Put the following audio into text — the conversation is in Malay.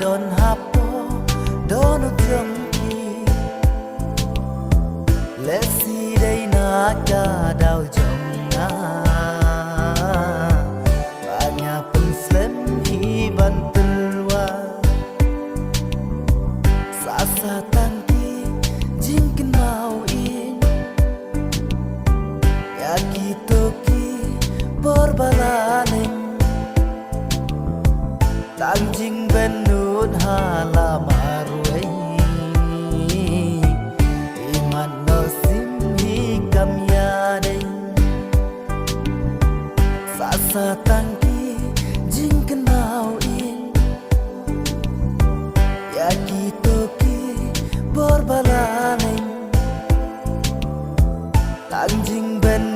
don hapo don utrumki lesi dai na ka dau jomna banyak pensem hiban telwa sasa tanti jingkin mau in ya kitoki borbalaneng tangjing benut halamaruai iman no simhi kamyadeng sasa tangki jingken mau in ya kitoki borbalaneng tangjing ben